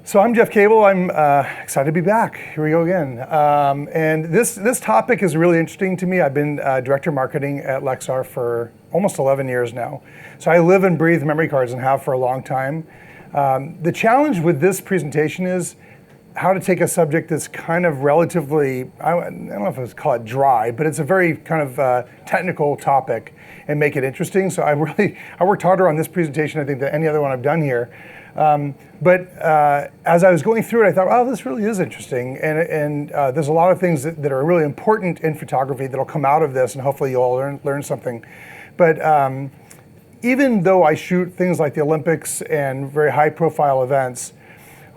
So I'm Jeff Cable. I'm excited to be back. Here we go again. And this topic is really interesting to me. I've been director of marketing at Lexar for almost 11 years now. So I live and breathe memory cards and have for a long time. The challenge with this presentation is how to take a subject that's kind of relatively, I don't know if I would call it dry, but it's a very kind of technical topic and make it interesting. So I worked harder on this presentation, I think, than any other one I've done here. But as I was going through it, I thought, oh, this really is interesting. And there's a lot of things that are really important in photography that'll come out of this, and hopefully you'll all learn something. But even though I shoot things like the Olympics and very high profile events,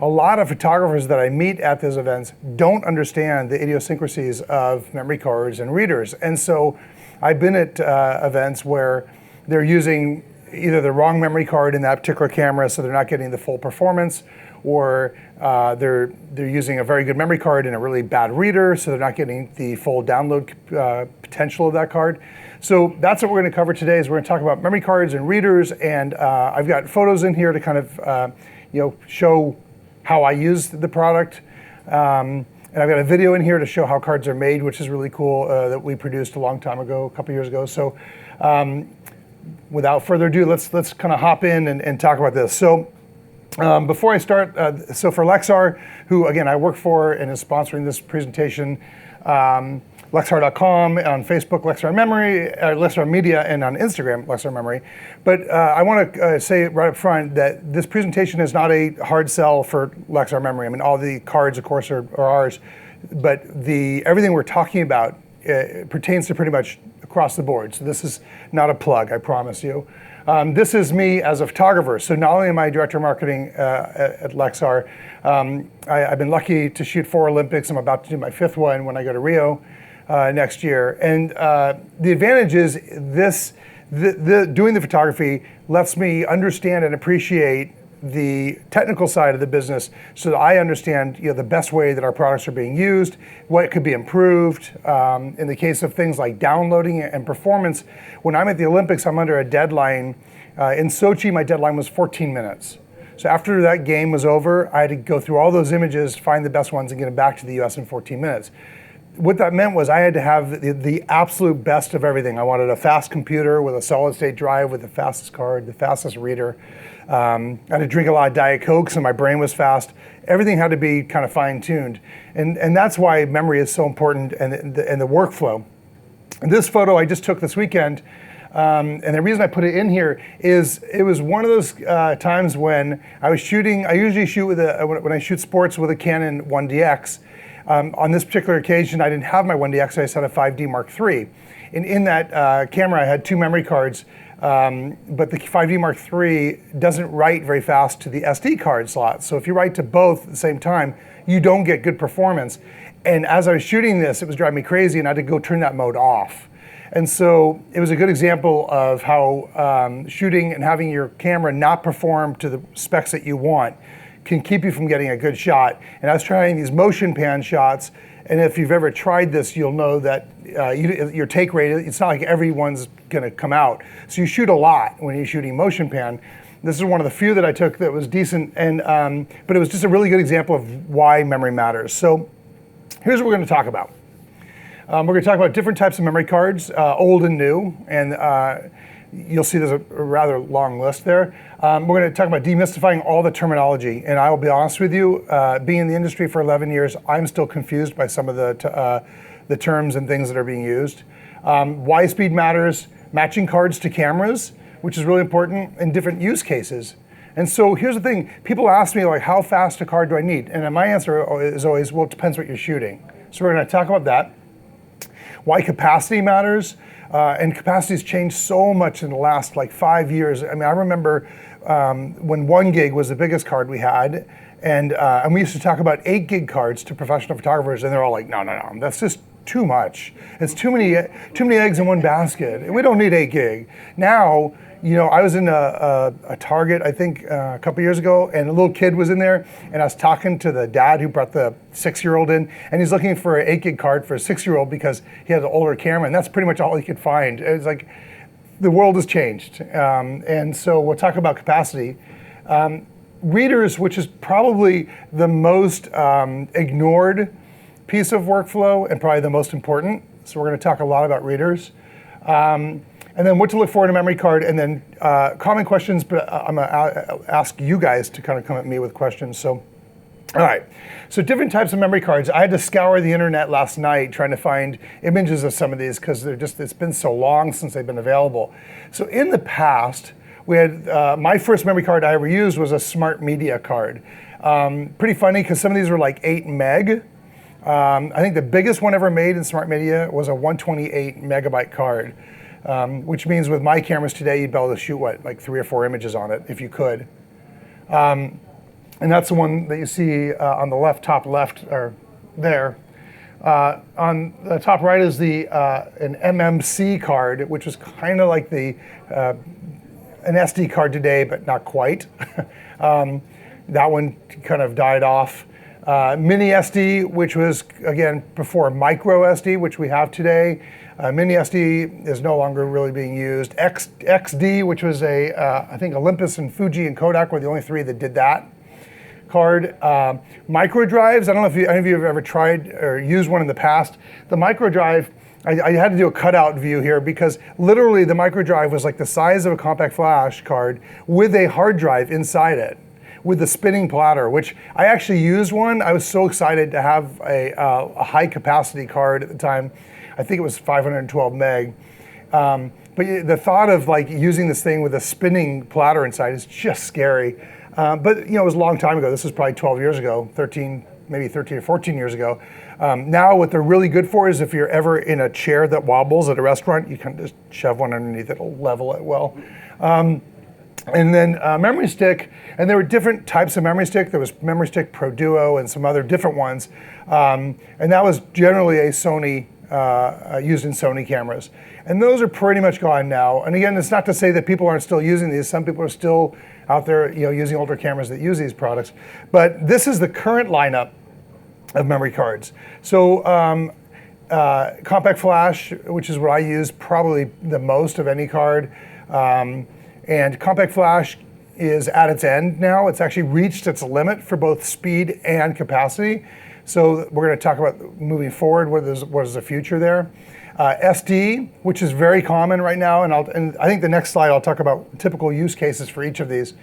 a lot of photographers that I meet at those events don't understand the idiosyncrasies of memory cards and readers. And so I've been at events where they're using either the wrong memory card in that particular camera, so they're not getting the full performance, or they're using a very good memory card in a really bad reader, so they're not getting the full download potential of that card. So that's what we're going to cover today. Is we're going to talk about memory cards and readers, and I've got photos in here to kind of show how I use the product. And I've got a video in here to show how cards are made, which is really cool, that we produced a long time ago, a couple years ago. So without further ado, let's kind of hop in and talk about this. So before I start, so for Lexar, who again I work for and is sponsoring this presentation, Lexar.com, on Facebook, Lexar Memory, Lexar Media, and on Instagram, Lexar Memory. But I want to say right up front that this presentation is not a hard sell for Lexar Memory. I mean, all the cards, of course, are ours, but everything we're talking about pertains to pretty much across the board. So this is not a plug, I promise you. This is me as a photographer. So not only am I director of marketing at Lexar, I've been lucky to shoot 4 Olympics. I'm about to do my 5th one when I go to Rio next year. And the advantage is doing the photography lets me understand and appreciate the technical side of the business, so that I understand the best way that our products are being used, what could be improved. In the case of things like downloading and performance, when I'm at the Olympics, I'm under a deadline. In Sochi, my deadline was 14 minutes. So after that game was over, I had to go through all those images, find the best ones, and get them back to the US in 14 minutes. What that meant was I had to have the absolute best of everything. I wanted a fast computer with a solid state drive with the fastest card, the fastest reader. I had to drink a lot of Diet Coke, so my brain was fast. Everything had to be kind of fine-tuned. And that's why memory is so important, and the workflow. And this photo I just took this weekend, and the reason I put it in here is it was one of those times when I was shooting. I usually shoot when I shoot sports with a Canon 1DX. On this particular occasion, I didn't have my 1DX, I just had a 5D Mark III. And in that camera, I had 2 memory cards, but the 5D Mark III doesn't write very fast to the SD card slot. So if you write to both at the same time, you don't get good performance. And as I was shooting this, it was driving me crazy, and I had to go turn that mode off. And so it was a good example of how shooting and having your camera not perform to the specs that you want can keep you from getting a good shot. And I was trying these motion pan shots, and if you've ever tried this, you'll know that your take rate, it's not like everyone's gonna come out. So you shoot a lot when you're shooting motion pan. This is one of the few that I took that was decent, and but it was just a really good example of why memory matters. So here's what we're gonna talk about. We're gonna talk about different types of memory cards, old and new, and you'll see there's a rather long list there. We're going to talk about demystifying all the terminology, and I will be honest with you, being in the industry for 11 years, I'm still confused by some of the terms and things that are being used. Why speed matters, matching cards to cameras, which is really important, in different use cases. And so here's the thing, people ask me, like, how fast a card do I need? And my answer is always, well, it depends what you're shooting. So we're going to talk about that. Why capacity matters. And capacity's changed so much in the last 5 years. I mean, I remember when 1 gig was the biggest card we had, and we used to talk about 8 gig cards to professional photographers, and they're all like, no, that's just too much. It's too many eggs in one basket. We don't need 8 gig. Now, I was in a Target, I think, a couple years ago, and a little kid was in there, and I was talking to the dad who brought the 6-year-old in, and he's looking for an 8 gig card for a 6-year-old because he has an older camera, and that's pretty much all he could find. It's like, the world has changed. And so we'll talk about capacity. readers, which is probably the most ignored piece of workflow and probably the most important. So we're going to talk a lot about readers. And then what to look for in a memory card, and then common questions, but I'm going to ask you guys to kind of come at me with questions. So, all right. So different types of memory cards. I had to scour the internet last night trying to find images of some of these because it's been so long since they've been available. So in the past, we had, my first memory card I ever used was a Smart Media card. Pretty funny because some of these were like 8 meg. I think the biggest one ever made in Smart Media was a 128 megabyte card. Which means with my cameras today, you'd be able to shoot, like 3 or 4 images on it, if you could. And that's the one that you see on the left, top left, or there. On the top right is an MMC card, which was kind of like an SD card today, but not quite. That one kind of died off. Mini SD, which was, again, before micro SD, which we have today. Mini SD is no longer really being used. XD, which was I think Olympus and Fuji and Kodak were the only 3 that did that card. Micro drives, I don't know if any of you have ever tried or used one in the past. The micro drive, I had to do a cutout view here because literally the micro drive was like the size of a compact flash card with a hard drive inside it, with the spinning platter, which I actually used one. I was so excited to have a high capacity card at the time. I think it was 512 meg. But the thought of like using this thing with a spinning platter inside is just scary. But it was a long time ago. This was probably 12 years ago, maybe 13 or 14 years ago. Now what they're really good for is if you're ever in a chair that wobbles at a restaurant, you can just shove one underneath it, it'll level it well. And then memory stick, and there were different types of memory stick. There was Memory Stick Pro Duo and some other different ones. And that was generally a Sony, used in Sony cameras. And those are pretty much gone now. And again, it's not to say that people aren't still using these. Some people are still out there using older cameras that use these products. But this is the current lineup of memory cards. So compact flash, which is what I use probably the most of any card. And compact flash is at its end now. It's actually reached its limit for both speed and capacity. So we're going to talk about moving forward, what is the future there. SD, which is very common right now, and I think the next slide I'll talk about typical use cases for each of these.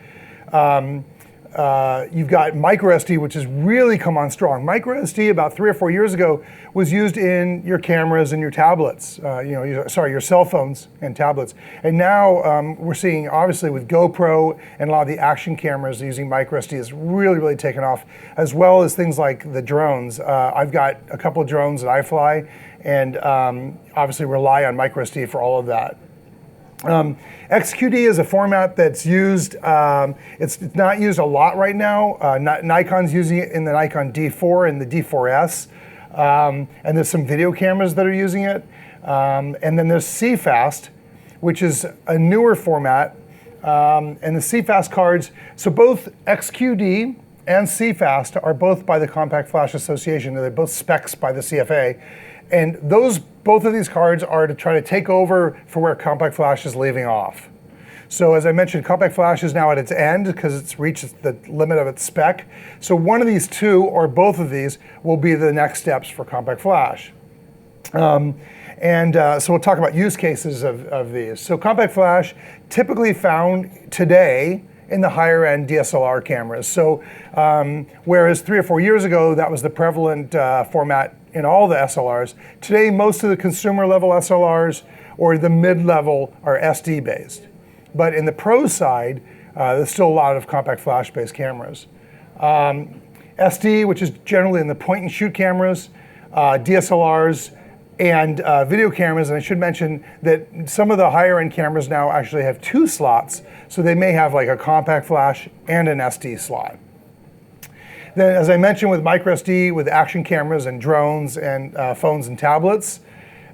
You've got micro SD, which has really come on strong. Micro SD about 3 or 4 years ago was used in your cameras and your tablets, your cell phones and tablets. And now we're seeing, obviously with GoPro and a lot of the action cameras using micro SD has really, really taken off, as well as things like the drones. I've got a couple of drones that I fly and obviously rely on micro SD for all of that. XQD is a format that's used, it's not used a lot right now. Nikon's using it in the Nikon D4 and the D4S. And there's some video cameras that are using it. And then there's CFast, which is a newer format. And the CFast cards, so both XQD and CFast are both by the Compact Flash Association. They're both specs by the CFA. And both of these cards are to try to take over for where Compact Flash is leaving off. So as I mentioned, Compact Flash is now at its end because it's reached the limit of its spec. So one of these two or both of these will be the next steps for Compact Flash. So we'll talk about use cases of these. So Compact Flash typically found today in the higher end DSLR cameras. So whereas 3 or 4 years ago, that was the prevalent format in all the SLRs, today most of the consumer level SLRs or the mid-level are SD based. But in the pro side, there's still a lot of compact flash based cameras. SD, which is generally in the point and shoot cameras, DSLRs, and video cameras, and I should mention that some of the higher end cameras now actually have 2 slots, so they may have like a compact flash and an SD slot. Then, as I mentioned with micro SD, with action cameras and drones and phones and tablets,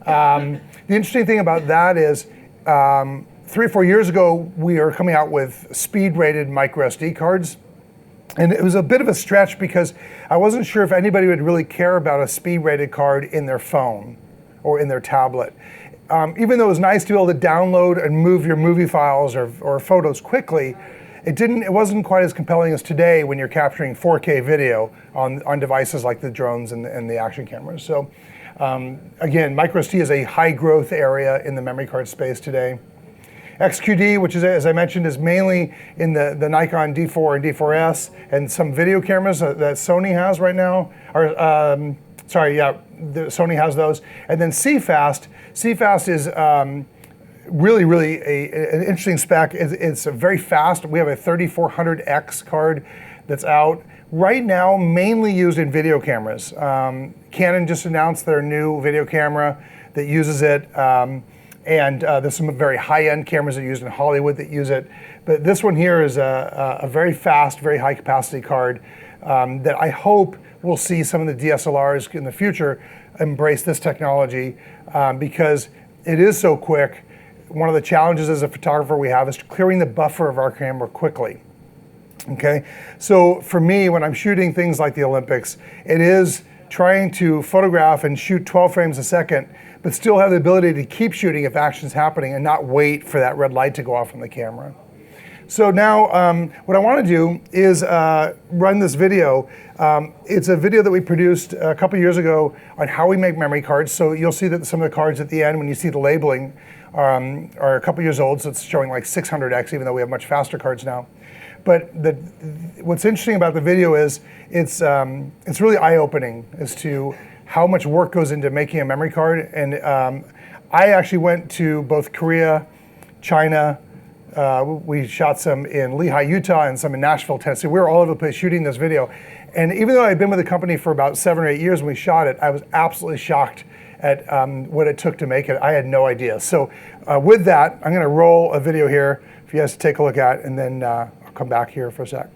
the interesting thing about that is 3 or 4 years ago, we were coming out with speed-rated micro SD cards. And it was a bit of a stretch because I wasn't sure if anybody would really care about a speed-rated card in their phone or in their tablet. Even though it was nice to be able to download and move your movie files or photos quickly, it wasn't quite as compelling as today when you're capturing 4K video on devices like the drones and the action cameras. So again, microSD is a high growth area in the memory card space today. XQD, which is, as I mentioned, is mainly in the Nikon D4 and D4S and some video cameras that Sony has right now. Sony has those. And then CFast. CFast is really an interesting spec. It's very fast. We have a 3400X card that's out right now, mainly used in video cameras. Canon just announced their new video camera that uses it. And there's some very high-end cameras that are used in Hollywood that use it. But this one here is a very fast, very high-capacity card that I hope we'll see some of the DSLRs in the future embrace this technology because it is so quick. One of the challenges as a photographer we have is clearing the buffer of our camera quickly. Okay, so for me, when I'm shooting things like the Olympics, it is trying to photograph and shoot 12 frames a second, but still have the ability to keep shooting if action's happening and not wait for that red light to go off on the camera. So now what I want to do is run this video. It's a video that we produced a couple years ago on how we make memory cards. So you'll see that some of the cards at the end, when you see the labeling, are a couple years old, so it's showing like 600X, even though we have much faster cards now. But what's interesting about the video is it's really eye-opening as to how much work goes into making a memory card. And I actually went to both Korea, China. We shot some in Lehi, Utah, and some in Nashville, Tennessee. We were all over the place shooting this video. And even though I'd been with the company for about 7 or 8 years when we shot it, I was absolutely shocked at what it took to make it. I had no idea. So with that, I'm going to roll a video here for you guys to take a look at, and then I'll come back here for a sec.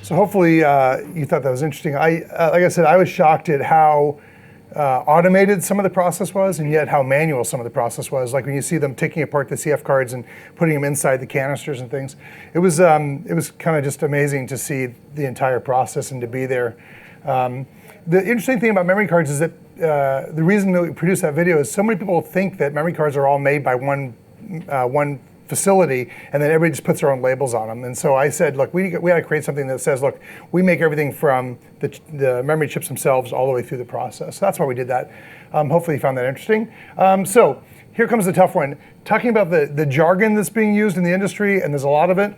So hopefully you thought that was interesting. Like I said, I was shocked at how automated some of the process was, and yet how manual some of the process was. Like when you see them taking apart the CF cards and putting them inside the canisters and things. It was kind of just amazing to see the entire process and to be there. The interesting thing about memory cards is that the reason that we produced that video is so many people think that memory cards are all made by one facility, and then everybody just puts their own labels on them. And so I said, look, we got to create something that says, look, we make everything from the memory chips themselves all the way through the process. So that's why we did that. Hopefully you found that interesting. So here comes the tough one. Talking about the jargon that's being used in the industry, and there's a lot of it.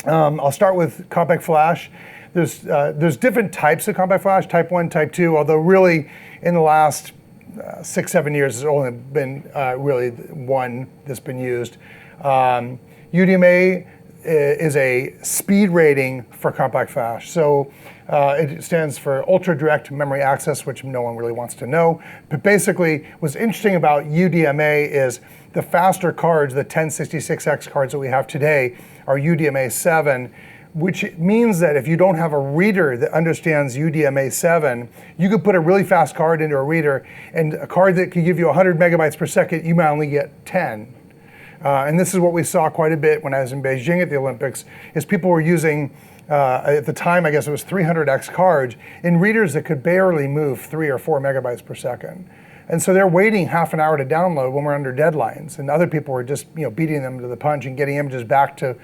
I'll start with compact flash. There's different types of compact flash, type 1, type 2, although really in the last 6-7 years, there's only been really one that's been used. UDMA is a speed rating for compact flash. So it stands for Ultra Direct Memory Access, which no one really wants to know. But basically, what's interesting about UDMA is the faster cards, the 1066X cards that we have today, are UDMA 7, which means that if you don't have a reader that understands UDMA 7, you could put a really fast card into a reader, and a card that could give you 100 megabytes per second, you might only get 10. And this is what we saw quite a bit when I was in Beijing at the Olympics, is people were using, at the time, I guess it was 300X cards, in readers that could barely move 3 or 4 megabytes per second. And so they're waiting half an hour to download when we're under deadlines, and other people were just beating them to the punch and getting images back to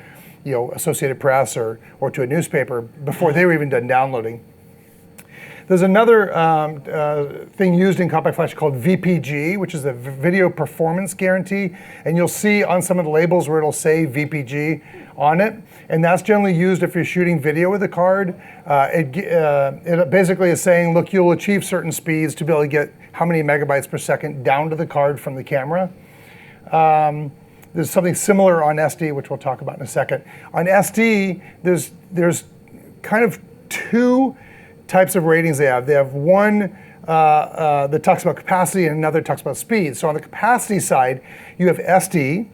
Associated Press or to a newspaper before they were even done downloading. There's another thing used in compact flash called VPG, which is the Video Performance Guarantee. And you'll see on some of the labels where it'll say VPG on it. And that's generally used if you're shooting video with a card. It basically is saying, look, you'll achieve certain speeds to be able to get how many megabytes per second down to the card from the camera. There's something similar on SD, which we'll talk about in a second. On SD, there's kind of two types of ratings they have. They have one that talks about capacity and another talks about speed. So on the capacity side, you have SD,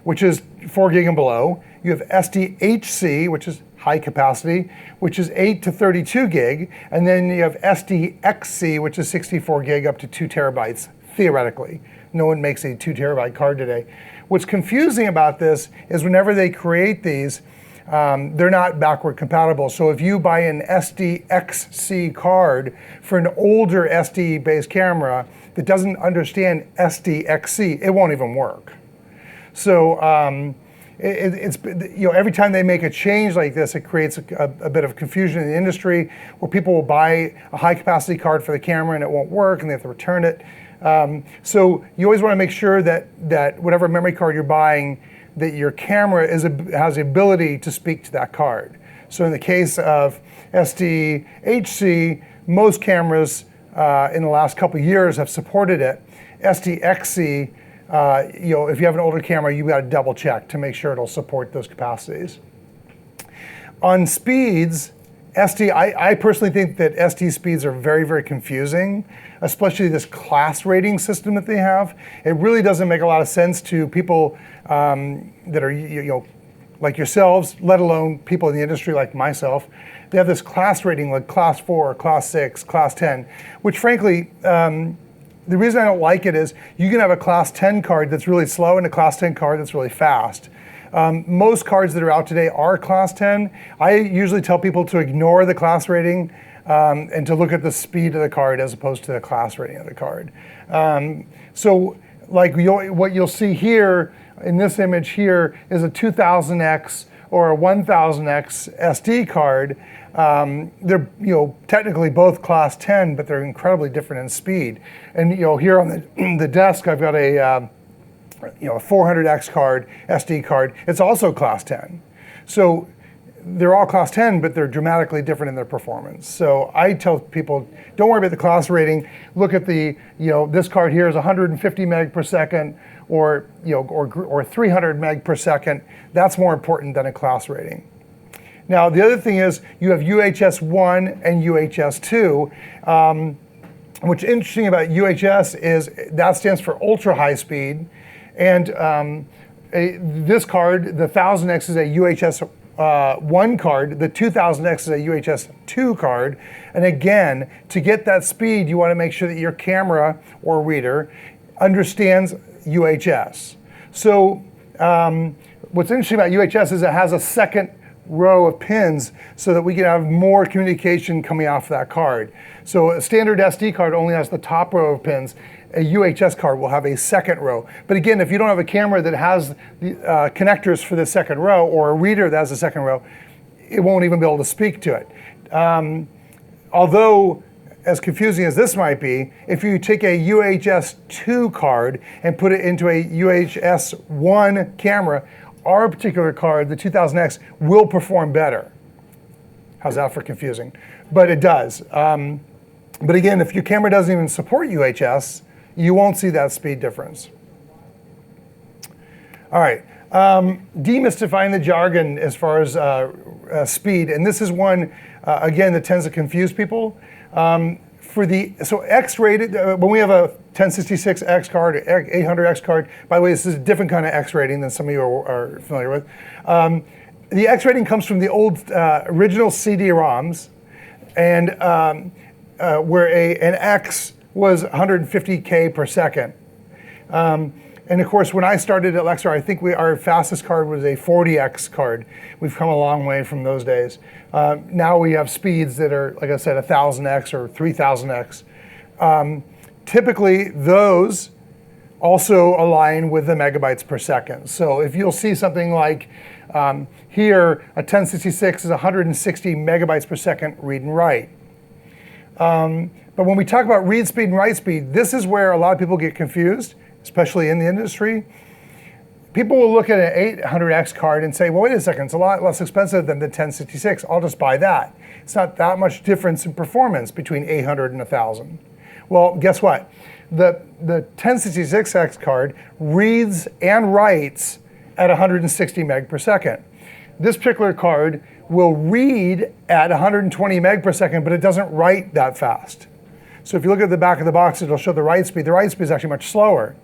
which is 4 gig and below. You have SDHC, which is high capacity, which is 8 to 32 gig. And then you have SDXC, which is 64 gig up to 2 terabytes, theoretically. No one makes a 2 terabyte card today. What's confusing about this is whenever they create these, they're not backward compatible. So if you buy an SDXC card for an older SD-based camera that doesn't understand SDXC, it won't even work. So it's every time they make a change like this, it creates a bit of confusion in the industry where people will buy a high-capacity card for the camera and it won't work and they have to return it. So you always want to make sure that whatever memory card you're buying, that your camera has the ability to speak to that card. So in the case of SDHC, most cameras in the last couple of years have supported it. SDXC, if you have an older camera, you've got to double check to make sure it'll support those capacities. On speeds, I personally think that SD speeds are very, very confusing, especially this class rating system that they have. It really doesn't make a lot of sense to people that are, like yourselves, let alone people in the industry like myself. They have this class rating like class 4, class 6, class 10, which frankly, the reason I don't like it is you can have a class 10 card that's really slow and a class 10 card that's really fast. Most cards that are out today are class 10. I usually tell people to ignore the class rating and to look at the speed of the card as opposed to the class rating of the card. So like what you'll see here in this image here is a 2000X or a 1000X SD card. They're technically both class 10, but they're incredibly different in speed. And here on the desk, I've got a 400X card, SD card. It's also class 10. So they're all class 10, but they're dramatically different in their performance. So I tell people, don't worry about the class rating. Look at the, this card here is 150 meg per second or 300 meg per second. That's more important than a class rating. Now, the other thing is you have UHS 1 and UHS 2. What's interesting about UHS is that stands for ultra high speed. And this card, the 1000X, is a UHS 1 card. The 2000X is a UHS 2 card. And again, to get that speed, you want to make sure that your camera or reader understands UHS. So what's interesting about UHS is it has a second row of pins so that we can have more communication coming off that card. So a standard SD card only has the top row of pins. A UHS card will have a second row. But again, if you don't have a camera that has the connectors for the second row, or a reader that has a second row, it won't even be able to speak to it. Although, as confusing as this might be, if you take a UHS 2 card and put it into a UHS 1 camera, our particular card, the 2000X, will perform better. How's that for confusing? But it does. But again, if your camera doesn't even support UHS, you won't see that speed difference. All right, demystifying the jargon as far as speed, and this is one, again, that tends to confuse people. So X-rated, when we have a 1066X card, or 800X card, by the way, this is a different kind of X rating than some of you are familiar with. The X rating comes from the old original CD-ROMs, and where an X was 150K per second. And of course, when I started at Lexar, I think our fastest card was a 40X card. We've come a long way from those days. Now we have speeds that are, like I said, 1000X or 3000X. Typically, those also align with the megabytes per second. So if you'll see something like here, a 1066 is 160 megabytes per second read and write. But when we talk about read speed and write speed, this is where a lot of people get confused, especially in the industry. People will look at an 800X card and say, well, wait a second, it's a lot less expensive than the 1066. I'll just buy that. It's not that much difference in performance between 800 and 1000. Well, guess what? The 1066X card reads and writes at 160 meg per second. This particular card will read at 120 meg per second, but it doesn't write that fast. So if you look at the back of the box, it'll show the write speed. The write speed is actually much slower.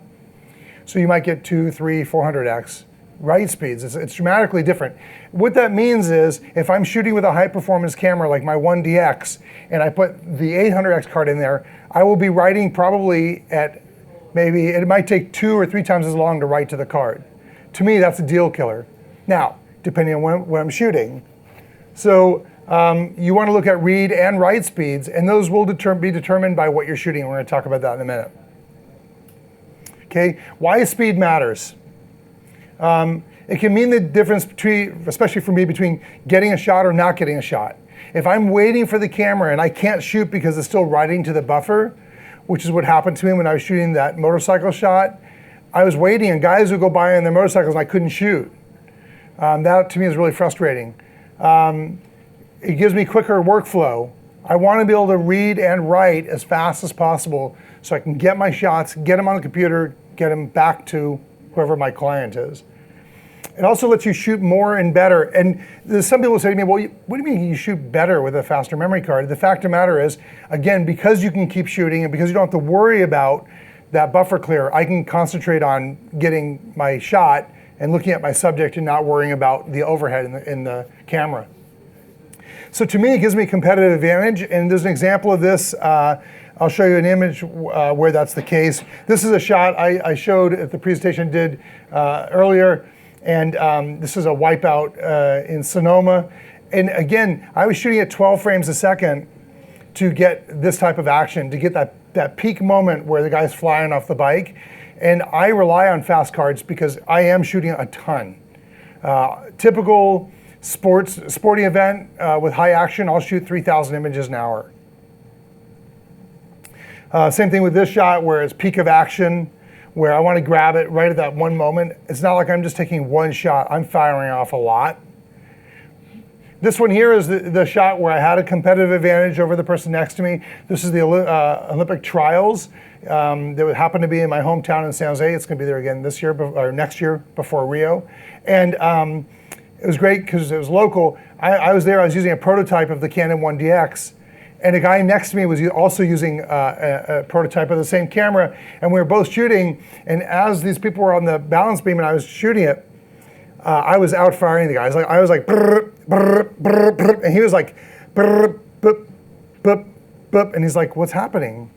So you might get 200, 300, 400X write speeds. It's dramatically different. What that means is if I'm shooting with a high performance camera like my 1DX and I put the 800X card in there, I will be writing probably at maybe, it might take 2 or 3 times as long to write to the card. To me, that's a deal killer. Now, depending on when I'm shooting. So you want to look at read and write speeds, and those will be determined by what you're shooting. We're going to talk about that in a minute. Okay, why speed matters. It can mean the difference between, especially for me, between getting a shot or not getting a shot. If I'm waiting for the camera and I can't shoot because it's still writing to the buffer, which is what happened to me when I was shooting that motorcycle shot, I was waiting and guys would go by on their motorcycles and I couldn't shoot. That to me is really frustrating. It gives me quicker workflow. I want to be able to read and write as fast as possible so I can get my shots, get them on the computer, get them back to whoever my client is. It also lets you shoot more and better. And there's some people say to me, well, what do you mean you shoot better with a faster memory card? The fact of the matter is, again, because you can keep shooting and because you don't have to worry about that buffer clear, I can concentrate on getting my shot and looking at my subject and not worrying about the overhead in the camera. So to me, it gives me a competitive advantage. And there's an example of this. I'll show you an image where that's the case. This is a shot I showed at the presentation I did earlier. And this is a wipeout in Sonoma. And again, I was shooting at 12 frames a second to get this type of action, to get that peak moment where the guy's flying off the bike. And I rely on fast cards because I am shooting a ton. Typical sporting event with high action, I'll shoot 3,000 images an hour. Same thing with this shot where it's peak of action, where I want to grab it right at that one moment. It's not like I'm just taking one shot, I'm firing off a lot. This one here is the shot where I had a competitive advantage over the person next to me. This is the Olympic trials that happened to be in my hometown in San Jose. It's going to be there again this year, or next year before Rio. And it was great because it was local. I was there, I was using a prototype of the Canon 1DX. And a guy next to me was also using a prototype of the same camera, and we were both shooting. And as these people were on the balance beam and I was shooting it, I was out firing the guy. I was like, brr, brr, brr, brr, and he was like, brr, boop, boop, boop, and he's like, what's happening?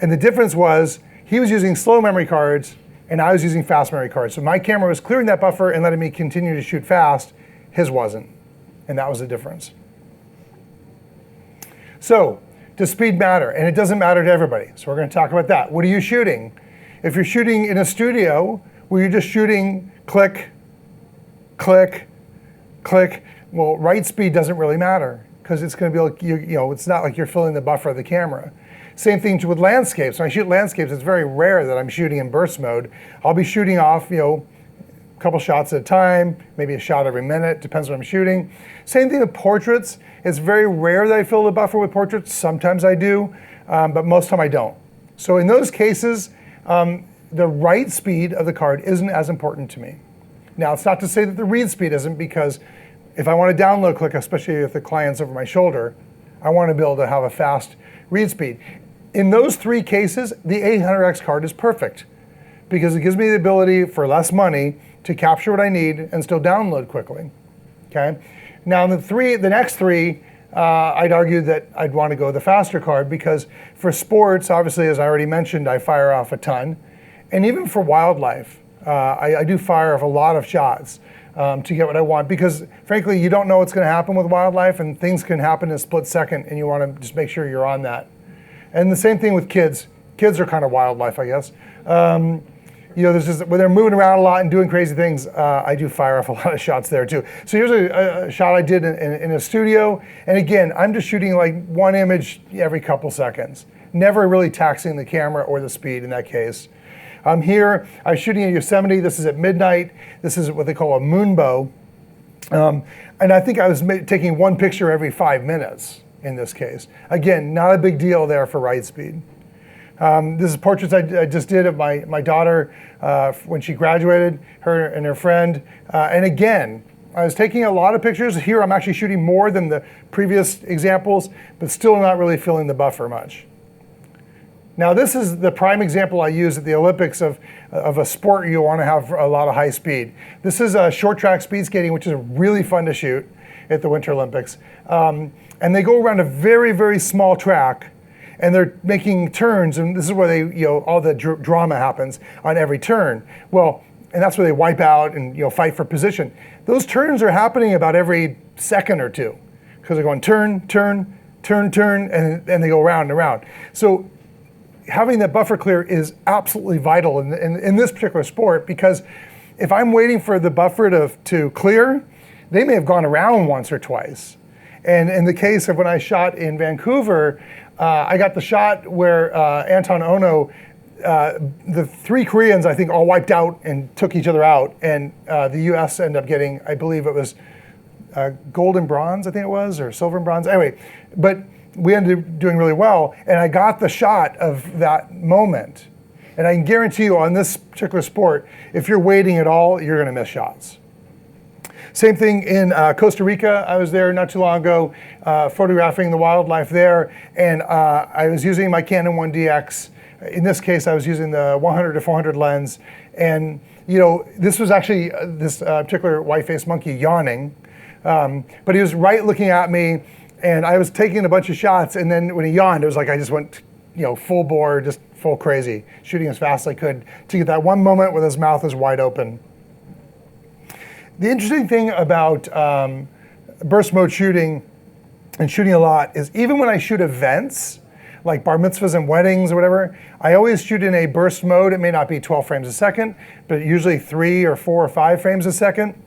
And the difference was he was using slow memory cards and I was using fast memory cards. So my camera was clearing that buffer and letting me continue to shoot fast. His wasn't. And that was the difference. So, does speed matter? And it doesn't matter to everybody. So we're going to talk about that. What are you shooting? If you're shooting in a studio where you're just shooting click, click, click, well, write speed doesn't really matter because it's going to be like, it's not like you're filling the buffer of the camera. Same thing with landscapes. When I shoot landscapes, it's very rare that I'm shooting in burst mode. I'll be shooting off, a couple shots at a time, maybe a shot every minute, depends what I'm shooting. Same thing with portraits. It's very rare that I fill the buffer with portraits. Sometimes I do, but most of the time I don't. So in those cases, the write speed of the card isn't as important to me. Now, it's not to say that the read speed isn't, because if I want to download click, especially if the client's over my shoulder, I want to be able to have a fast read speed. In those three cases, the 800X card is perfect because it gives me the ability for less money to capture what I need and still download quickly. Okay. Now the next three, I'd argue that I'd want to go the faster card because for sports, obviously, as I already mentioned, I fire off a ton, and even for wildlife, I do fire off a lot of shots to get what I want because, frankly, you don't know what's going to happen with wildlife, and things can happen in a split second, and you want to just make sure you're on that. And the same thing with kids. Kids are kind of wildlife, I guess. There's just, when they're moving around a lot and doing crazy things, I do fire off a lot of shots there too. So here's a shot I did in a studio. And again, I'm just shooting like one image every couple seconds, never really taxing the camera or the speed in that case. Here, I was shooting in Yosemite. This is at midnight. This is what they call a moonbow. And I think I was taking one picture every 5 minutes in this case. Again, not a big deal there for write speed. This is portraits I just did of my daughter when she graduated, her and her friend. And again, I was taking a lot of pictures. Here I'm actually shooting more than the previous examples, but still not really filling the buffer much. Now this is the prime example I use at the Olympics of a sport you want to have a lot of high speed. This is short track speed skating, which is really fun to shoot at the Winter Olympics. And they go around a very, very small track, and they're making turns, and this is where they, all the drama happens on every turn. Well, and that's where they wipe out and fight for position. Those turns are happening about every second or two, because they're going turn, turn, turn, turn, and they go round and around. So having that buffer clear is absolutely vital in this particular sport, because if I'm waiting for the buffer to clear, they may have gone around once or twice. And in the case of when I shot in Vancouver, I got the shot where Anton Ono, the three Koreans, I think, all wiped out and took each other out. And the US ended up getting, I believe it was gold and bronze, I think it was, or silver and bronze. Anyway, but we ended up doing really well. And I got the shot of that moment. And I can guarantee you on this particular sport, if you're waiting at all, you're going to miss shots. Same thing in Costa Rica. I was there not too long ago, photographing the wildlife there, and I was using my Canon 1DX. In this case, I was using the 100 to 400 lens, and this was actually this particular white-faced monkey yawning, but he was right looking at me, and I was taking a bunch of shots, and then when he yawned, it was like I just went, full bore, just full crazy, shooting as fast as I could to get that one moment where his mouth is wide open. The interesting thing about burst mode shooting and shooting a lot is even when I shoot events, like bar mitzvahs and weddings or whatever, I always shoot in a burst mode. It may not be 12 frames a second, but usually 3 or 4 or 5 frames a second.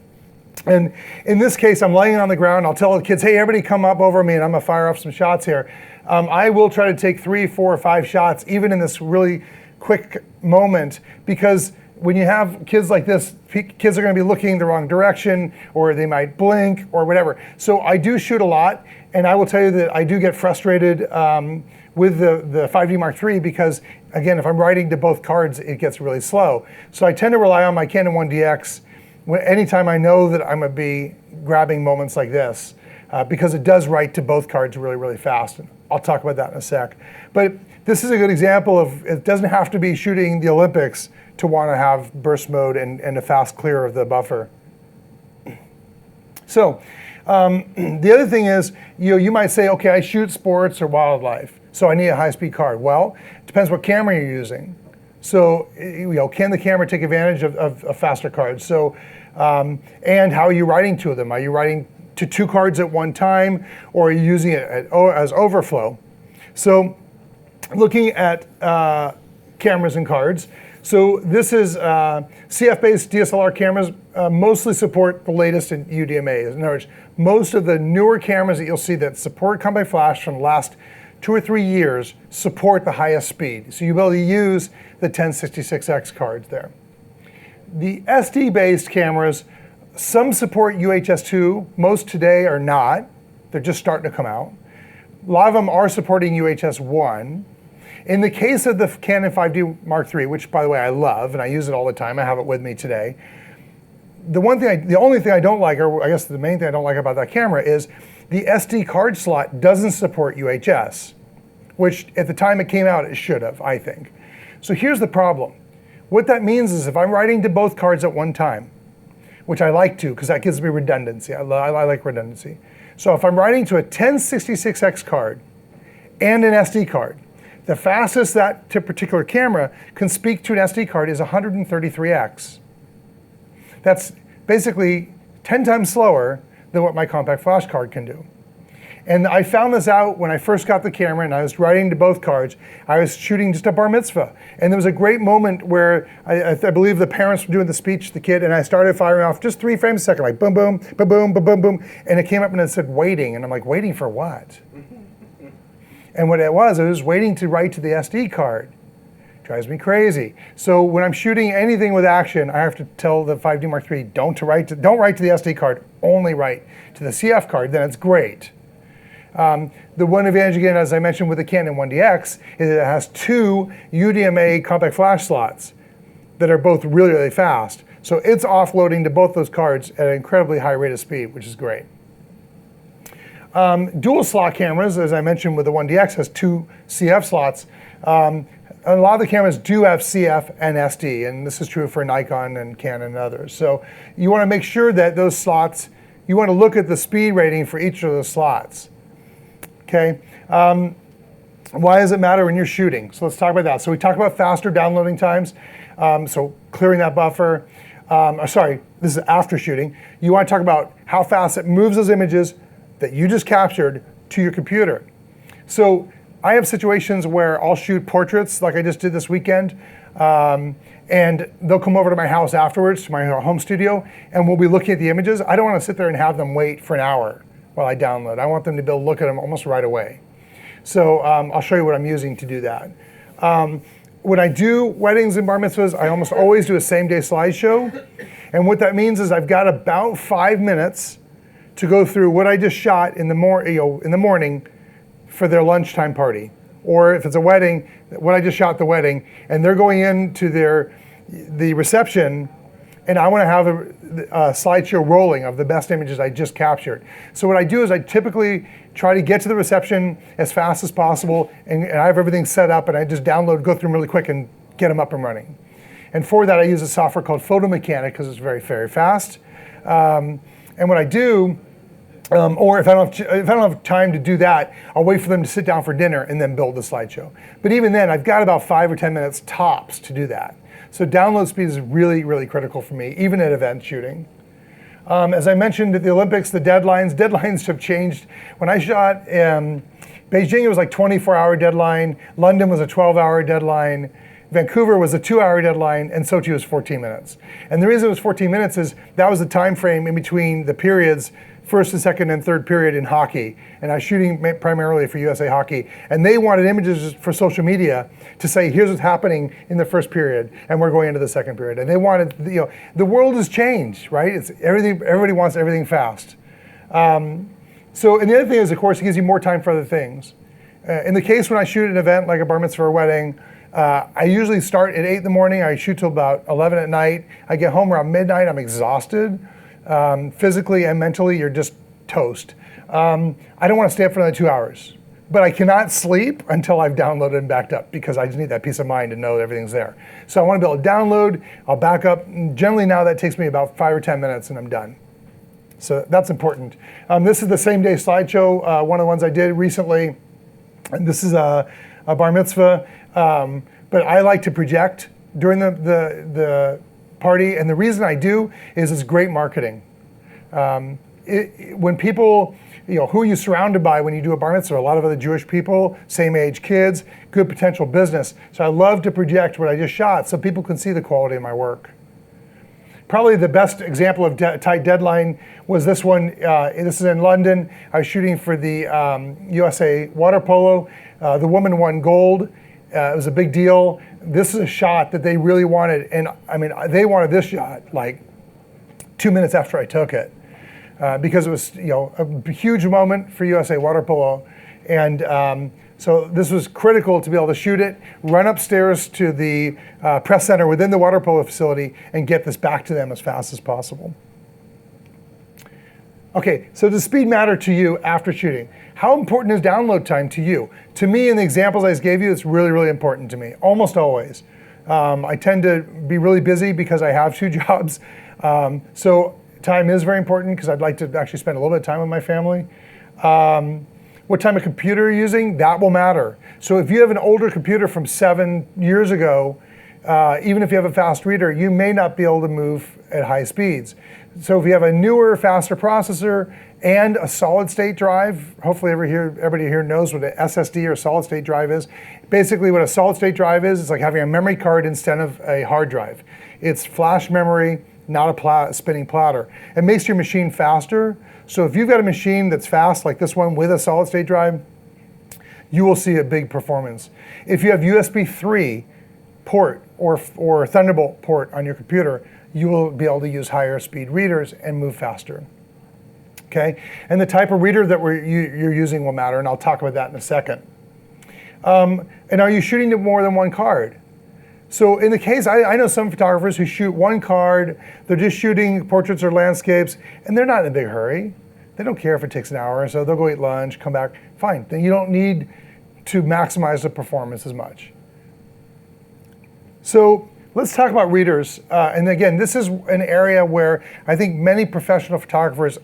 And in this case, I'm laying on the ground. I'll tell the kids, hey, everybody come up over me and I'm gonna fire off some shots here. I will try to take 3, 4, or 5 shots, even in this really quick moment, because when you have kids like this, kids are going to be looking the wrong direction, or they might blink, or whatever. So I do shoot a lot, and I will tell you that I do get frustrated with the 5D Mark III because, again, if I'm writing to both cards, it gets really slow. So I tend to rely on my Canon 1DX anytime I know that I'm going to be grabbing moments like this, because it does write to both cards really, really fast. I'll talk about that in a sec. But this is a good example of, it doesn't have to be shooting the Olympics to want to have burst mode and a fast clear of the buffer. So the other thing is, you might say, okay, I shoot sports or wildlife, so I need a high-speed card. Well, it depends what camera you're using. So, can the camera take advantage of faster cards? So, and how are you writing to them? Are you writing to 2 cards at one time, or are you using it as overflow? So, looking at cameras and cards. So this is CF-based DSLR cameras mostly support the latest in UDMA. In other words, most of the newer cameras that you'll see that support compact flash from the last 2 or 3 years support the highest speed. So you'll be able to use the 1066X cards there. The SD-based cameras, some support UHS-2, most today are not. They're just starting to come out. A lot of them are supporting UHS-1. In the case of the Canon 5D Mark III, which by the way I love and I use it all the time, I have it with me today. The only thing I don't like, or I guess the main thing I don't like about that camera is the SD card slot doesn't support UHS, which at the time it came out it should have, I think. So here's the problem. What that means is if I'm writing to both cards at one time, which I like to because that gives me redundancy, I like redundancy. So if I'm writing to a 1066X card and an SD card, the fastest that particular camera can speak to an SD card is 133X. That's basically 10 times slower than what my compact flash card can do. And I found this out when I first got the camera and I was writing to both cards. I was shooting just a bar mitzvah. And there was a great moment where I believe the parents were doing the speech to the kid and I started firing off just 3 frames a second, like boom, boom, boom, boom, boom, boom, boom. And it came up and it said waiting. And I'm like, waiting for what? And what it was waiting to write to the SD card. Drives me crazy. So when I'm shooting anything with action, I have to tell the 5D Mark III, don't write to the SD card, only write to the CF card, then it's great. The one advantage, again, as I mentioned with the Canon 1DX, is it has 2 UDMA compact flash slots that are both really, really fast. So it's offloading to both those cards at an incredibly high rate of speed, which is great. Dual slot cameras, as I mentioned with the 1DX, has 2 CF slots. A lot of the cameras do have CF and SD, and this is true for Nikon and Canon and others. So you want to make sure that those slots, you want to look at the speed rating for each of those slots. Okay, why does it matter when you're shooting? So let's talk about that. So we talked about faster downloading times, so clearing that buffer. Sorry, this is after shooting. You want to talk about how fast it moves those images that you just captured to your computer. So I have situations where I'll shoot portraits like I just did this weekend, and they'll come over to my house afterwards, to my home studio, and we'll be looking at the images. I don't want to sit there and have them wait for an hour while I download. I want them to be able to look at them almost right away. So I'll show you what I'm using to do that. When I do weddings and bar mitzvahs, I almost always do a same-day slideshow. And what that means is I've got about 5 minutes to go through what I just shot in the morning for their lunchtime party. Or if it's a wedding, what I just shot at the wedding, and they're going into the reception, and I want to have a slideshow rolling of the best images I just captured. So what I do is I typically try to get to the reception as fast as possible, and I have everything set up, and I just download, go through them really quick, and get them up and running. And for that, I use a software called Photo Mechanic because it's very, very fast. And what I do, or if I don't have time to do that, I'll wait for them to sit down for dinner and then build the slideshow. But even then, I've got about 5 or 10 minutes tops to do that. So download speed is really, really critical for me, even at event shooting. As I mentioned at the Olympics, the deadlines have changed. When I shot Beijing, it was like 24-hour deadline. London was a 12-hour deadline. Vancouver was a 2-hour deadline, and Sochi was 14 minutes. And the reason it was 14 minutes is that was the time frame in between the periods, first and second and third period in hockey. And I was shooting primarily for USA Hockey. And they wanted images for social media to say, here's what's happening in the first period, and we're going into the second period. And they wanted, the world has changed, right? It's everything. Everybody wants everything fast. And the other thing is, of course, it gives you more time for other things. In the case when I shoot an event like a bar mitzvah or a wedding, I usually start at 8 in the morning. I shoot till about 11 at night. I get home around midnight. I'm exhausted. Physically and mentally, you're just toast. I don't want to stay up for another 2 hours, but I cannot sleep until I've downloaded and backed up because I just need that peace of mind to know that everything's there. So I want to be able to download, I'll back up. Generally now that takes me about 5 or 10 minutes and I'm done. So that's important. This is the same day slideshow, one of the ones I did recently. And this is a bar mitzvah, but I like to project during the party, and the reason I do is it's great marketing. When people, who are you surrounded by when you do a bar mitzvah? A lot of other Jewish people, same age kids, good potential business. So I love to project what I just shot so people can see the quality of my work. Probably the best example of tight deadline was this one. This is in London. I was shooting for the USA water polo. The woman won gold. It was a big deal. This is a shot that they really wanted. And I mean, they wanted this shot like 2 minutes after I took it because it was a huge moment for USA water polo. And so this was critical to be able to shoot it, run upstairs to the press center within the water polo facility, and get this back to them as fast as possible. Okay, so does speed matter to you after shooting? How important is download time to you? To me, in the examples I just gave you, it's really, really important to me, almost always. I tend to be really busy because I have 2 jobs. So time is very important because I'd like to actually spend a little bit of time with my family. What type of computer you're using, that will matter. So if you have an older computer from 7 years ago, even if you have a fast reader, you may not be able to move at high speeds. So if you have a newer, faster processor and a solid state drive, hopefully everybody here knows what an SSD or solid state drive is. Basically what a solid state drive is, it's like having a memory card instead of a hard drive. It's flash memory, not a spinning platter. It makes your machine faster. So if you've got a machine that's fast, like this one with a solid state drive, you will see a big performance. If you have USB 3 port or Thunderbolt port on your computer, you will be able to use higher speed readers and move faster. Okay, and the type of reader that you're using will matter, and I'll talk about that in a second. And are you shooting to more than one card? So in the case, I know some photographers who shoot one card, they're just shooting portraits or landscapes, and they're not in a big hurry. They don't care if it takes an hour or so. They'll go eat lunch, come back, fine. Then you don't need to maximize the performance as much. So let's talk about readers. And again, this is an area where I think many professional photographers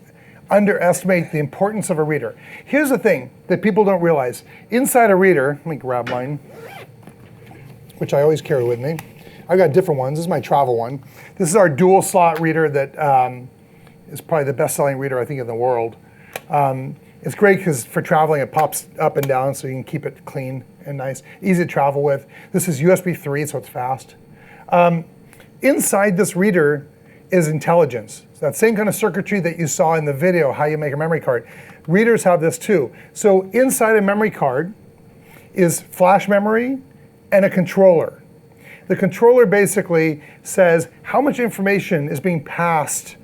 underestimate the importance of a reader. Here's the thing that people don't realize. Inside a reader, let me grab mine, which I always carry with me. I've got different ones. This is my travel one. This is our dual slot reader that is probably the best-selling reader I think in the world. It's great because for traveling it pops up and down so you can keep it clean and nice, easy to travel with. This is USB 3, so it's fast. Inside this reader is intelligence. So that same kind of circuitry that you saw in the video, how you make a memory card. Readers have this too. So inside a memory card is flash memory and a controller. The controller basically says how much information is being passed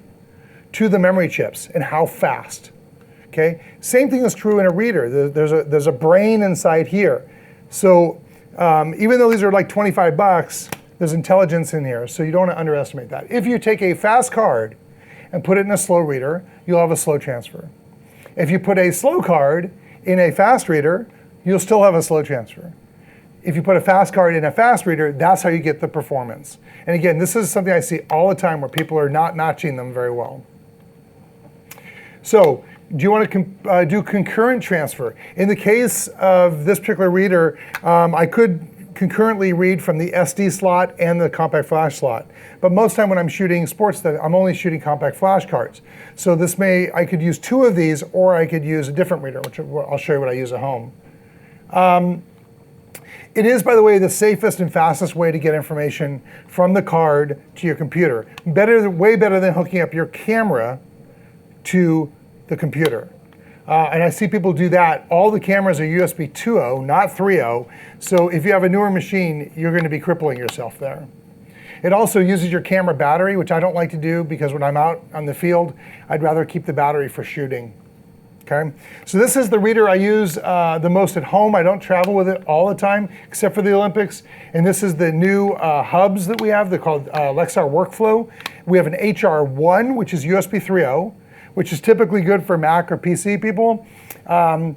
to the memory chips and how fast. Okay? Same thing is true in a reader. There's a brain inside here. So even though these are like 25 bucks, there's intelligence in here, so you don't want to underestimate that. If you take a fast card and put it in a slow reader, you'll have a slow transfer. If you put a slow card in a fast reader, you'll still have a slow transfer. If you put a fast card in a fast reader, that's how you get the performance. And again, this is something I see all the time where people are not matching them very well. So, do you want to do concurrent transfer? In the case of this particular reader, I could concurrently read from the SD slot and the compact flash slot. But most time when I'm shooting sports, I'm only shooting compact flash cards. So I could use 2 of these, or I could use a different reader, which I'll show you what I use at home. It is, by the way, the safest and fastest way to get information from the card to your computer. Way better than hooking up your camera to the computer. And I see people do that. All the cameras are USB 2.0, not 3.0. So if you have a newer machine, you're going to be crippling yourself there. It also uses your camera battery, which I don't like to do because when I'm out on the field, I'd rather keep the battery for shooting. Okay? So this is the reader I use the most at home. I don't travel with it all the time, except for the Olympics. And this is the new hubs that we have. They're called Lexar Workflow. We have an HR1, which is USB 3.0. which is typically good for Mac or PC people. And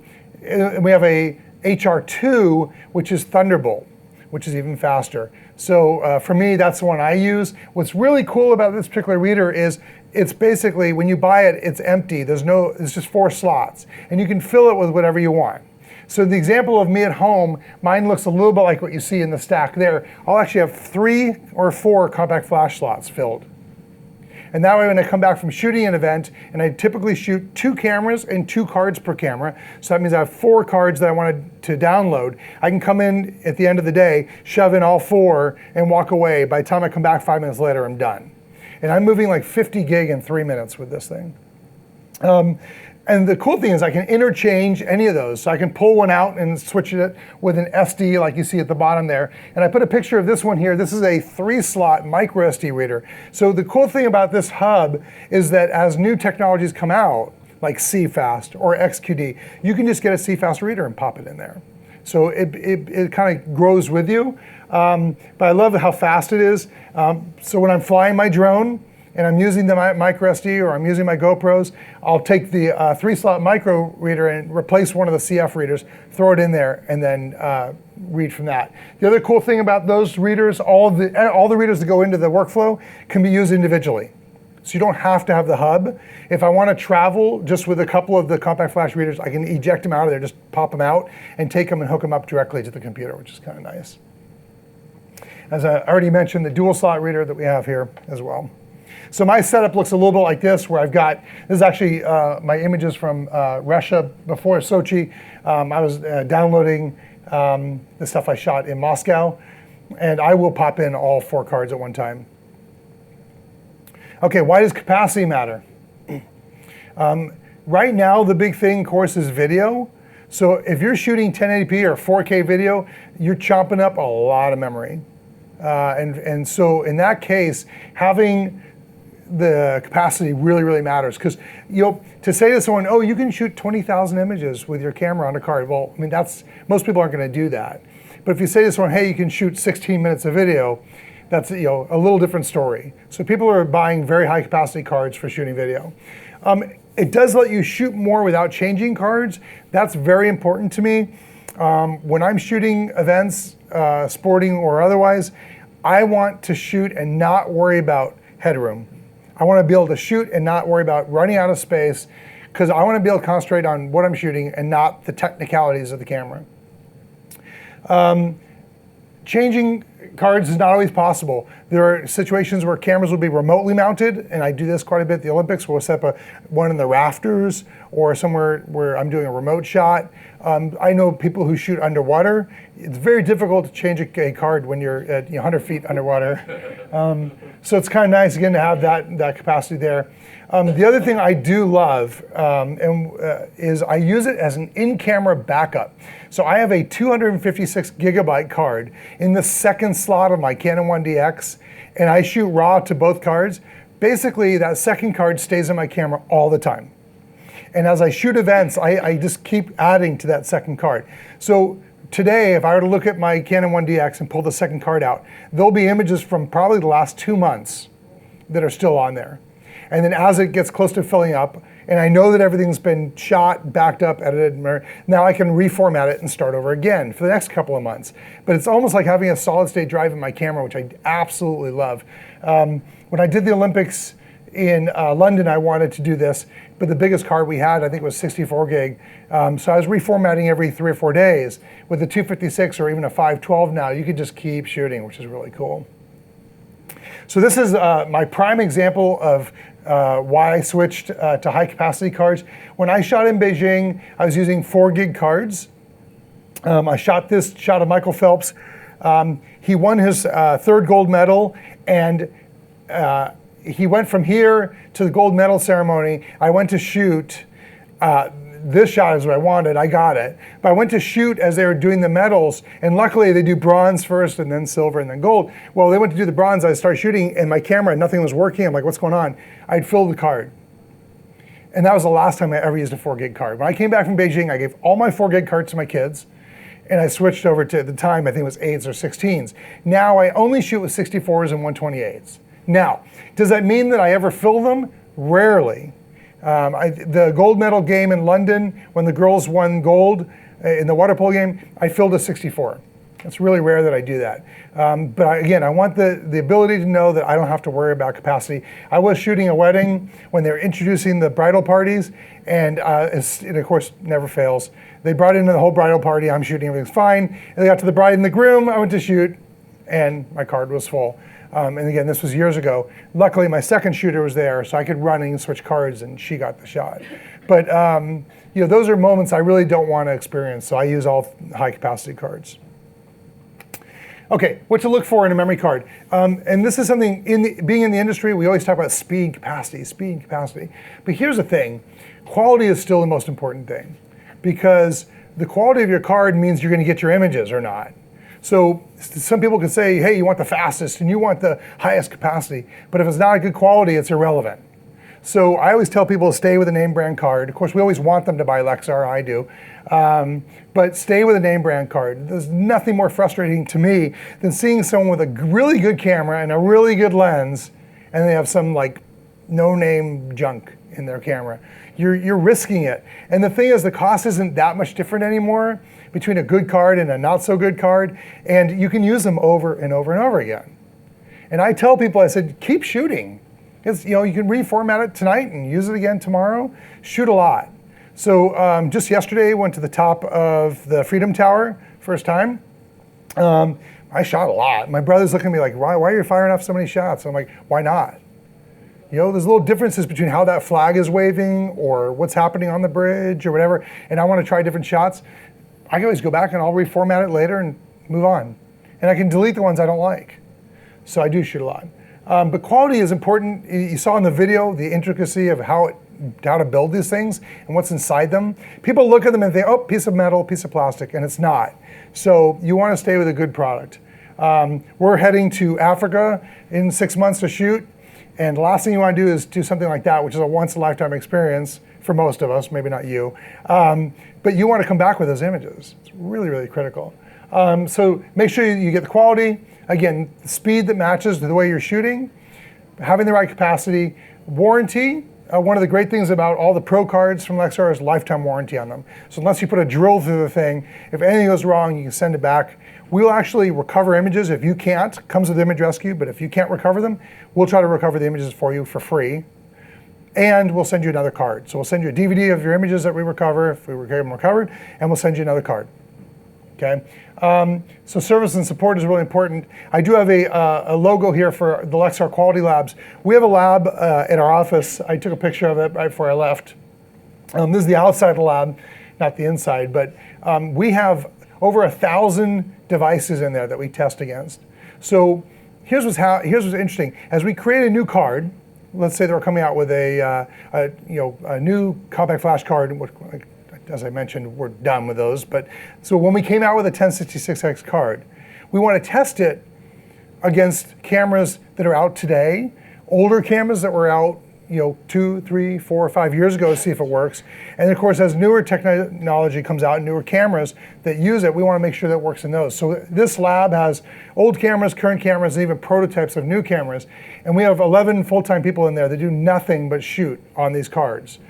we have a HR2, which is Thunderbolt, which is even faster. So for me, that's the one I use. What's really cool about this particular reader is it's basically, when you buy it, it's empty. It's just 4 slots, and you can fill it with whatever you want. So the example of me at home, mine looks a little bit like what you see in the stack there. I'll actually have 3 or 4 compact flash slots filled. And that way when I come back from shooting an event, and I typically shoot 2 cameras and 2 cards per camera, so that means I have 4 cards that I wanted to download. I can come in at the end of the day, shove in all 4, and walk away. By the time I come back 5 minutes later, I'm done. And I'm moving like 50 gig in 3 minutes with this thing. And the cool thing is I can interchange any of those. So I can pull one out and switch it with an SD like you see at the bottom there. And I put a picture of this one here. This is a 3-slot micro SD reader. So the cool thing about this hub is that as new technologies come out, like CFast or XQD, you can just get a CFast reader and pop it in there. So it kind of grows with you. But I love how fast it is. So when I'm flying my drone, and I'm using the micro SD or I'm using my GoPros, I'll take the 3-slot micro reader and replace one of the CF readers, throw it in there, and then read from that. The other cool thing about those readers, all the readers that go into the workflow can be used individually. So you don't have to have the hub. If I want to travel just with a couple of the compact flash readers, I can eject them out of there, just pop them out, and take them and hook them up directly to the computer, which is kind of nice. As I already mentioned, the dual slot reader that we have here as well. So my setup looks a little bit like this, where I've got, this is actually my images from Russia before Sochi. I was downloading the stuff I shot in Moscow, and I will pop in all 4 cards at one time. Okay, why does capacity matter? Right now, the big thing, of course, is video. So if you're shooting 1080p or 4K video, you're chomping up a lot of memory. And so in that case, having the capacity really, really matters, because to say to someone, oh, you can shoot 20,000 images with your camera on a card. Well, I mean, most people aren't going to do that. But if you say to someone, hey, you can shoot 16 minutes of video, that's a little different story. So people are buying very high capacity cards for shooting video. It does let you shoot more without changing cards. That's very important to me. When I'm shooting events, sporting or otherwise, I want to shoot and not worry about headroom. I want to be able to shoot and not worry about running out of space, because I want to be able to concentrate on what I'm shooting and not the technicalities of the camera. Changing cards is not always possible. There are situations where cameras will be remotely mounted, and I do this quite a bit at the Olympics. We'll set up one in the rafters or somewhere where I'm doing a remote shot. I know people who shoot underwater. It's very difficult to change a card when you're at 100 feet underwater. So it's kind of nice, again, to have that capacity there. The other thing I do love is I use it as an in-camera backup. So I have a 256 gigabyte card in the second slot of my Canon 1DX, and I shoot RAW to both cards. Basically, that second card stays in my camera all the time. And as I shoot events, I just keep adding to that second card. So today, if I were to look at my Canon 1DX and pull the second card out, there'll be images from probably the last 2 months that are still on there. And then as it gets close to filling up, and I know that everything's been shot, backed up, edited, now I can reformat it and start over again for the next couple of months. But it's almost like having a solid state drive in my camera, which I absolutely love. When I did the Olympics in London, I wanted to do this, but the biggest card we had, I think, was 64 gig. So I was reformatting every 3 or 4 days. With a 256 or even a 512 now, you could just keep shooting, which is really cool. So this is my prime example of why I switched to high capacity cards. When I shot in Beijing, I was using 4 gig cards. I shot this shot of Michael Phelps. He won his 3rd gold medal, and he went from here to the gold medal ceremony. I went to shoot. This shot is what I wanted, I got it. But I went to shoot as they were doing the medals, and luckily they do bronze first and then silver and then gold. Well, they went to do the bronze, I started shooting, and my camera, nothing was working. I'm like, what's going on? I'd filled the card. And that was the last time I ever used a 4 gig card. When I came back from Beijing, I gave all my 4 gig cards to my kids, and I switched over to, at the time, I think it was 8s or 16s. Now I only shoot with 64s and 128s. Now, does that mean that I ever fill them? Rarely. The gold medal game in London, when the girls won gold in the water polo game, I filled a 64. It's really rare that I do that. Again, I want the ability to know that I don't have to worry about capacity. I was shooting a wedding when they were introducing the bridal parties, and it of course never fails. They brought in the whole bridal party, I'm shooting, everything's fine. And they got to the bride and the groom, I went to shoot, and my card was full. And again, this was years ago. Luckily, my second shooter was there, so I could run and switch cards, and she got the shot. But those are moments I really don't want to experience, so I use all high capacity cards. Okay, what to look for in a memory card. And this is something, being in the industry, we always talk about speed, capacity. But here's the thing, quality is still the most important thing, because the quality of your card means you're going to get your images or not. So some people could say, hey, you want the fastest and you want the highest capacity, but if it's not a good quality, it's irrelevant. So I always tell people to stay with a name brand card. Of course, we always want them to buy Lexar, I do. But stay with a name brand card. There's nothing more frustrating to me than seeing someone with a really good camera and a really good lens, and they have some like no-name junk in their camera. You're risking it. And the thing is, the cost isn't that much different anymore between a good card and a not so good card, and you can use them over and over and over again. And I tell people, I said, keep shooting. It's, you can reformat it tonight and use it again tomorrow. Shoot a lot. So just yesterday, went to the top of the Freedom Tower, first time. I shot a lot. My brother's looking at me like, why are you firing off so many shots? I'm like, why not? There's little differences between how that flag is waving or what's happening on the bridge or whatever, and I want to try different shots. I can always go back and I'll reformat it later and move on. And I can delete the ones I don't like. So I do shoot a lot. But quality is important. You saw in the video the intricacy of how to build these things and what's inside them. People look at them and think, oh, piece of metal, piece of plastic, and it's not. So you want to stay with a good product. We're heading to Africa in 6 months to shoot. And the last thing you want to do is do something like that, which is a once-in-a-lifetime experience for most of us, maybe not you. But you want to come back with those images. It's really, really critical. So make sure you get the quality. Again, the speed that matches the way you're shooting, having the right capacity, warranty. One of the great things about all the Pro cards from Lexar is lifetime warranty on them. So unless you put a drill through the thing, if anything goes wrong, you can send it back. We'll actually recover images if you can't. Comes with Image Rescue, but if you can't recover them, we'll try to recover the images for you for free. And we'll send you another card. So we'll send you a DVD of your images that we recover, if we get them recovered, and we'll send you another card. Okay? So service and support is really important. I do have a logo here for the Lexar Quality Labs. We have a lab at our office. I took a picture of it right before I left. This is the outside of the lab, not the inside, but we have over 1,000 devices in there that we test against. So here's what's interesting. As we create a new card, let's say that we're coming out with a new compact flash card, as I mentioned, we're done with those. But so when we came out with a 1066X card, we want to test it against cameras that are out today, older cameras that were out 2, 3, 4, 5 years ago to see if it works. And of course, as newer technology comes out, newer cameras that use it, we want to make sure that it works in those. So this lab has old cameras, current cameras, and even prototypes of new cameras. And we have 11 full-time people in there that do nothing but shoot on these cards.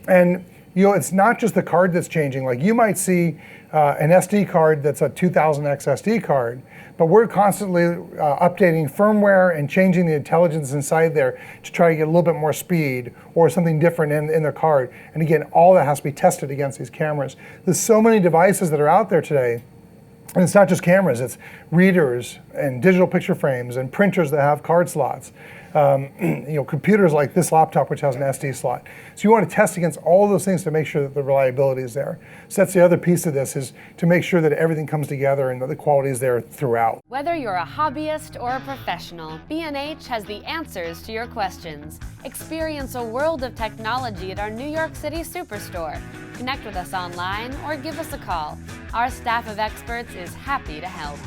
And it's not just the card that's changing. Like you might see an SD card that's a 2000X SD card, but we're constantly updating firmware and changing the intelligence inside there to try to get a little bit more speed or something different in the card. And again, all that has to be tested against these cameras. There's so many devices that are out there today, and it's not just cameras, it's readers and digital picture frames and printers that have card slots. Computers like this laptop, which has an SD slot. So you want to test against all those things to make sure that the reliability is there. So that's the other piece of this, is to make sure that everything comes together and that the quality is there throughout. Whether you're a hobbyist or a professional, B&H has the answers to your questions. Experience a world of technology at our New York City Superstore. Connect with us online or give us a call. Our staff of experts is happy to help.